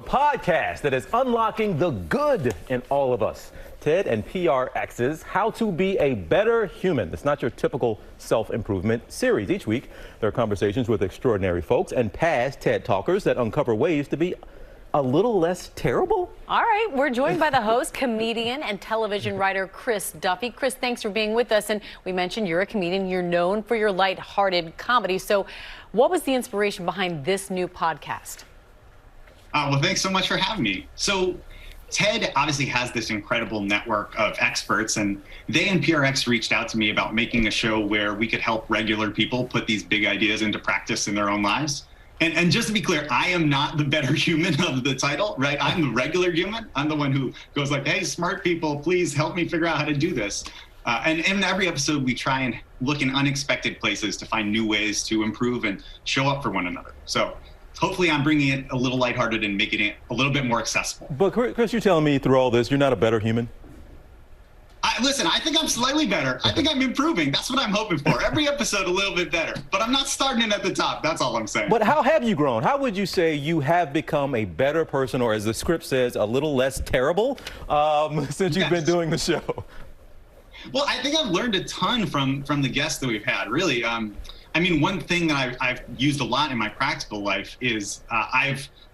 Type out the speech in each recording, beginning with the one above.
podcast that is unlocking the good in all of us. TED and PRX's How to Be a Better Human. It's not your typical self-improvement series. Each week, there are conversations with extraordinary folks and past TED talkers that uncover ways to be a little less terrible. All right, we're joined by the host, comedian and television writer Chris Duffy. Chris, thanks for being with us. And we mentioned you're a comedian. You're known for your lighthearted comedy. So what was the inspiration behind this new podcast? Well, thanks so much for having me. So TED obviously has this incredible network of experts, and they and PRX reached out to me about making a show where we could help regular people put these big ideas into practice in their own lives. And just to be clear, I am not the better human of the title, right? I'm the regular human. I'm the one who goes like, hey, smart people, please help me figure out how to do this. And in every episode, we try and look in unexpected places to find new ways to improve and show up for one another. So hopefully I'm bringing it a little lighthearted and making it a little bit more accessible. But Chris, you're telling me through all this, you're not a better human? Listen, I think I'm slightly better. I think I'm improving. That's what I'm hoping for. Every episode a little bit better. But I'm not starting it at the top. That's all I'm saying. But how have you grown? How would you say you have become a better person, or as the script says, a little less terrible since you've been doing the show? Well, I think I've learned a ton from the guests that we've had, really. I mean, one thing that I've used a lot in my practical life is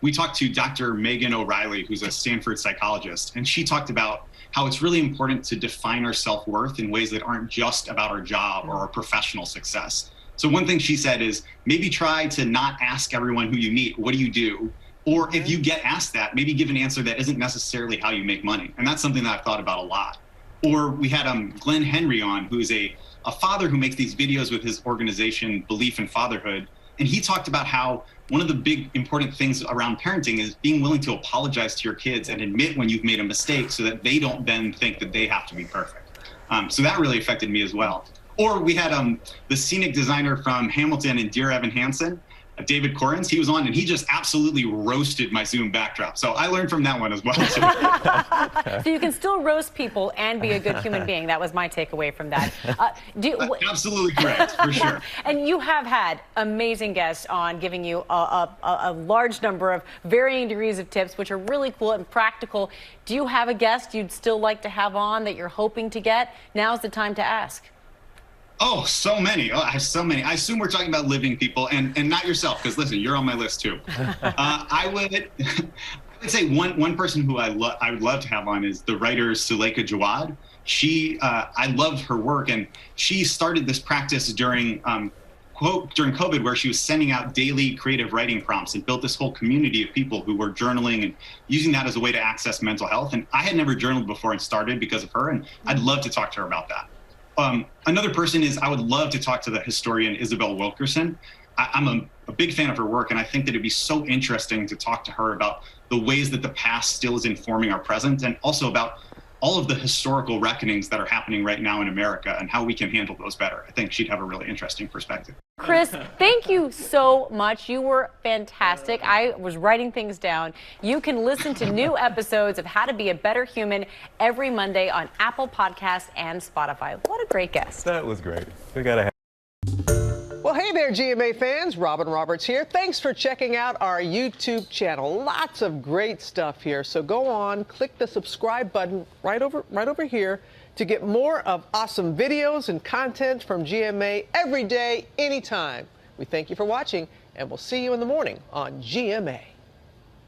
we talked to Dr. Megan O'Reilly, who's a Stanford psychologist, and she talked about how it's really important to define our self-worth in ways that aren't just about our job or our professional success. So one thing she said is maybe try to not ask everyone who you meet, what do you do? Or if you get asked that, maybe give an answer that isn't necessarily how you make money. And that's something that I've thought about a lot. Or we had Glenn Henry on, who's a father who makes these videos with his organization, Belief in Fatherhood. And he talked about how one of the big important things around parenting is being willing to apologize to your kids and admit when you've made a mistake so that they don't then think that they have to be perfect. So that really affected me as well. Or we had the scenic designer from Hamilton and Dear Evan Hansen, David Corrins. He was on and he just absolutely roasted my Zoom backdrop. So I learned from that one as well, too. So you can still roast people and be a good human being. That was my takeaway from that. Absolutely correct, for sure. And you have had amazing guests on, giving you a large number of varying degrees of tips, which are really cool and practical. Do you have a guest you'd still like to have on that you're hoping to get? Now's the time to ask. Oh, so many. Oh, I have so many. I assume we're talking about living people and not yourself, because listen, you're on my list too. I would say one person who I would love to have on is the writer Suleika Jawad. I loved her work, and she started this practice during COVID, where she was sending out daily creative writing prompts and built this whole community of people who were journaling and using that as a way to access mental health. And I had never journaled before and started because of her, and I'd love to talk to her about that. Another person is I would love to talk to the historian Isabel Wilkerson. I'm a big fan of her work, and I think that it'd be so interesting to talk to her about the ways that the past still is informing our present, and also about all of the historical reckonings that are happening right now in America and how we can handle those better. I think she'd have a really interesting perspective. Chris, thank you so much. You were fantastic. I was writing things down. You can listen to new episodes of How to Be a Better Human every Monday on Apple Podcasts and Spotify. What a great guest. That was great. We gotta have. Well, hey there, GMA fans. Robin Roberts here. Thanks for checking out our YouTube channel. Lots of great stuff here. So go on, click the subscribe button right over here to get more of awesome videos and content from GMA every day, anytime. We thank you for watching, and we'll see you in the morning on GMA.